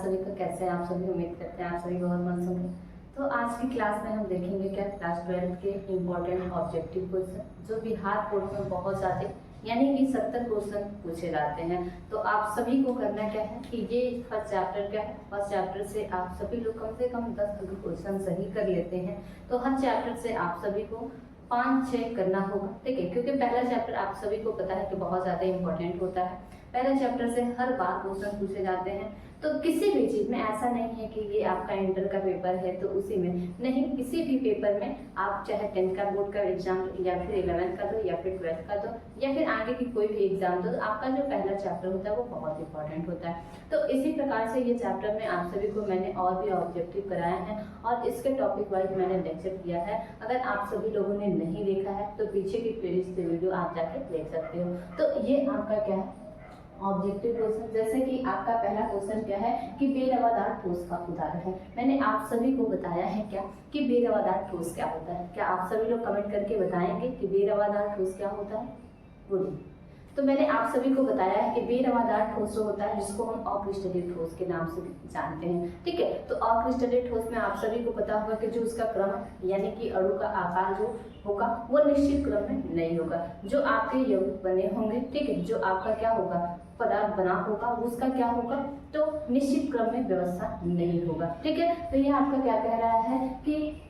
सभी का कैसे हैं आप सभी। उम्मीद करते हैं आप सभी बहुत मस्त होंगे। तो आज की क्लास में हम देखेंगे क्या क्लास 12 के इम्पोर्टेंट ऑब्जेक्टिव क्वेश्चन जो बिहार बोर्ड में बहुत ज़्यादा यानी कि 70 क्वेश्चन पूछे जाते हैं। तो आप सभी को करना क्या है कि ये फर्स्ट चैप्टर क्या है, फर्स्ट चैप्टर से आप सभी लोग कम से कम 10 क्वेश्चन सही कर लेते हैं तो हर चैप्टर से आप सभी को 5-6 करना होगा, ठीक है। क्योंकि पहला चैप्टर आप सभी को पता है कि बहुत ज़्यादा इंपॉर्टेंट होता है। पहले चैप्टर से हर बार क्वेश्चन पूछे जाते हैं। तो किसी भी चीज़ में ऐसा नहीं है कि ये आपका इंटर का पेपर है तो उसी में नहीं, किसी भी पेपर में आप चाहे 10th का बोर्ड का एग्जाम दो या फिर 11th का दो या फिर 12th का दो या फिर आगे की कोई भी एग्जाम दो, तो आपका जो पहला चैप्टर होता है वो बहुत इंपॉर्टेंट होता है। तो इसी प्रकार से ये चैप्टर में आप सभी को मैंने और भी ऑब्जेक्टिव कराए हैं और इसके टॉपिक वाइज मैंने लेक्चर किया है। अगर आप सभी लोगों ने नहीं देखा है तो पीछे की प्लेलिस्ट से वीडियो आप जाके देख सकते हो। तो ये आपका क्या है ऑब्जेक्टिव क्वेश्चन। जैसे कि आपका पहला क्वेश्चन क्या है कि बेरवादार ठोस का उदाहरण है। मैंने आप सभी को बताया है क्या कि बेरवादार ठोस क्या होता है। क्या आप सभी लोग कमेंट करके बताएंगे कि बेरवादार ठोस क्या होता है? बोलिए। तो मैंने आप सभी को बताया है कि बेरवादार ठोस जो होता है जिसको हम अक्रिस्टलीय ठोस के नाम से जानते हैं, ठीक है। तो अक्रिस्टलीय ठोस में आप सभी को पता होगा कि जो उसका क्रम यानी कि अणु का आकार जो होगा वो निश्चित क्रम में नहीं होगा। जो आपके यौगिक बने होंगे, ठीक है, जो आपका क्या होगा पदार्थ बना होगा उसका क्या होगा तो निश्चित क्रम में व्यवस्था नहीं होगा, ठीक है। तो ये आपका क्या कह रहा है कि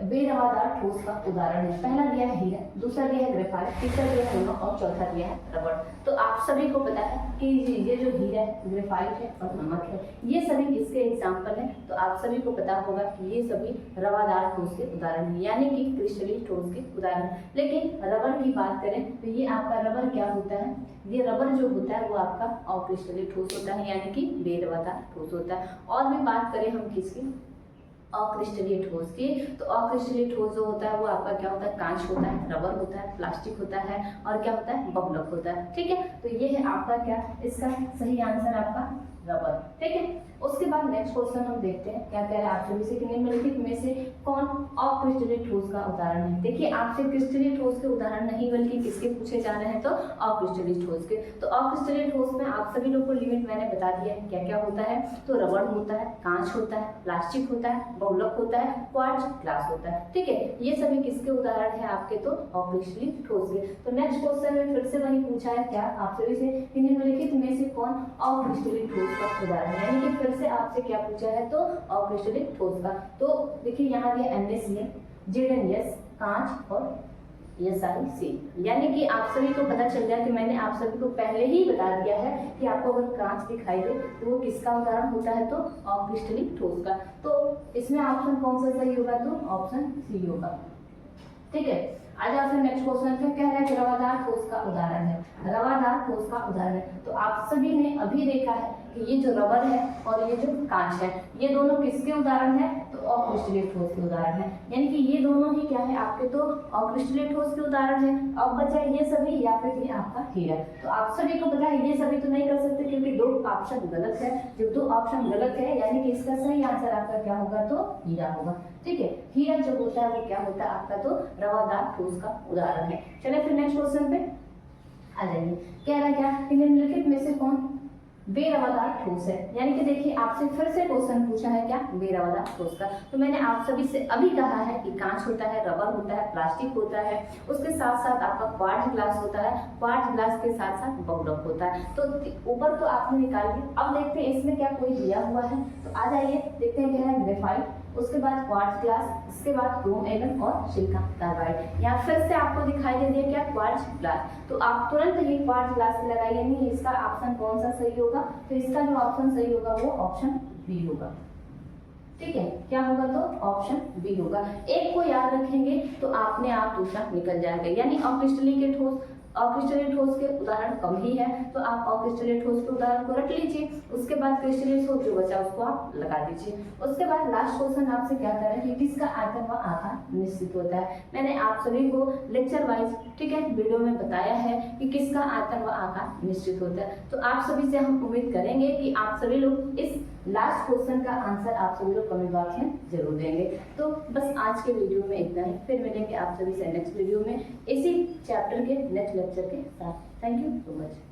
बेरवादार ठोस का उदाहरण है। पहला दिया है हीरा, दूसरा दिया है ग्रेफाइट, तीसरा दिया है नमक और चौथा दिया है रबड़। तो आप सभी को पता है कि ये जो हीरा है, ग्रेफाइट है और नमक है, ये सभी किसके एग्जाम्पल हैं? तो आप सभी को पता होगा कि ये सभी रवादार ठोस के उदाहरण हैं यानी कि क्रिस्टलीय ठोस के उदाहरण। लेकिन रबड़ की बात करें तो ये आपका रबड़ क्या होता है? ये रबड़ जो होता है वो आपका अक्रिस्टलीय ठोस होता है यानी कि बेरवादार ठोस होता है। और भी बात करें हम किसकी अक्रिस्टलीय ठोस की, तो अक्रिस्टलीय ठोस जो होता है वो आपका क्या होता है? कांच होता है, रबर होता है, प्लास्टिक होता है और क्या होता है? बहुलक होता है, ठीक है। तो ये है आपका क्या, इसका सही आंसर आपका रबर, ठीक है। उसके बाद नेक्स्ट क्वेश्चन हम देखते हैं क्या कह रहा है आप सभी से कि निम्नलिखित में से कौन अक्रिस्टलीय ठोस का उदाहरण है। देखिए आपसे क्रिस्टलीय ठोस के उदाहरण नहीं बल्कि किसके पूछे जा रहे हैं तो अक्रिस्टलीय ठोस के। तो अक्रिस्टलीय ठोस में आप सभी लोग को लिमिट मैंने बता दिया है क्या क्या होता है। तो रबड़ होता है, कांच होता है, प्लास्टिक होता है, बहुलक होता है, क्वार्ट्ज ग्लास होता है, ठीक है। ये सभी किसके उदाहरण है आपके तो अक्रिस्टलीय ठोस के। तो नेक्स्ट क्वेश्चन में फिर से वही पूछा है क्या आप सभी से कि निम्नलिखित में से कौन अक्रिस्टलीय ठोस का उदाहरण है, यानी कि फिर से आपसे क्या पूछा है तो अक्रिस्टलीय ठोस का। तो देखिए यहाँ दिया NaCl, ZnS, कांच और SiC, यानी कि आप सभी को पता चल गया कि मैंने आप सभी को पहले ही बता दिया है कि आपको अगर कांच दिखाई दे तो वो किसका उदाहरण होता है तो अक्रिस्टलीय ठोस का। तो इसमें ऑप्शन कौन सा सही होगा तो ऑप्शन सी होगा, ठीक है। आज आपसे नेक्स्ट क्वेश्चन क्या कह रहा है कि रवादार ठोस का उदाहरण है। रवादार ठोस का उदाहरण है तो आप सभी ने अभी देखा है कि ये जो रबर है और ये जो कांच है ये दोनों किसके उदाहरण है तो अक्रिस्टलीय ठोस के उदाहरण है, यानी कि ये दोनों ही क्या है आपके तो अक्रिस्टलीय ठोस के उदाहरण है। अब बचा ये सभी या फिर ये आपका हीरा। तो आप सभी को पता है ये सभी तो नहीं कर सकते क्योंकि दो ऑप्शन गलत है। जब दो ऑप्शन गलत है यानी कि इसका सही आंसर आपका क्या होगा तो हीरा होगा, ठीक है। हीरा जो होता है वो क्या होता है आपका तो रवादार ठोस का उदाहरण है। चलिए फिर नेक्स्ट क्वेश्चन पे आ जाइए। कह रहा है क्या कि निम्नलिखित में से कौन बेरवादार ठोस है, यानी कि देखिए आपसे फिर से क्वेश्चन पूछा है क्या बेरवादार ठोस का। तो मैंने आप सभी से अभी कहा है कि कांच होता है, रबर होता है, प्लास्टिक होता है, उसके साथ साथ आपका क्वार्ट्ज ग्लास होता है, क्वार्ट्ज ग्लास के साथ साथ बहुलक होता है। तो ऊपर तो आपने निकाल दिया। अब देखते हैं इसमें क्या कोई दिया हुआ है तो आ जाइए देखते हैं क्या है ग्रेफाइट, उसके बाद क्वार्ट्ज ग्लास, इसके बाद क्रोम एगन और सिलिकॉन कार्बाइड। यहाँ फिर से आपको दिखाई दे दिया क्या क्वार्ट्ज ग्लास। तो आप तुरंत ही क्वार्ट्ज ग्लास लगाइए, नहीं इसका ऑप्शन कौन सा सही होगा तो इसका जो ऑप्शन सही होगा वो ऑप्शन बी होगा, ठीक है। क्या होगा तो ऑप्शन बी होगा। एक को याद रखेंगे तो आपने आप दूसरा निकल जाएगा, यानी अक्रिस्टलीय ठोस अक्रिस्टलीय ठोस के उदाहरण कम ही है तो आप अक्रिस्टलीय ठोस के उदाहरण को रट लीजिए। उसके बाद क्रिस्टलीय ठोस जो बचा उसको आप लगा दीजिए। उसके बाद लास्ट क्वेश्चन आपसे क्या करें कि किसका आयतन व आकार निश्चित होता है। मैंने आप सभी को लेक्चर वाइज, ठीक है, वीडियो में बताया है कि किसका आयतन व आकार निश्चित होता है। तो आप सभी से हम उम्मीद करेंगे कि आप सभी लोग इस लास्ट क्वेश्चन का आंसर आप सभी लोग कमेंट बॉक्स में जरूर देंगे। तो बस आज के वीडियो में इतना ही, फिर मिलेंगे आप सभी से नेक्स्ट वीडियो में इसी चैप्टर के नेक्स्ट लेक्चर के साथ। Thank you so much.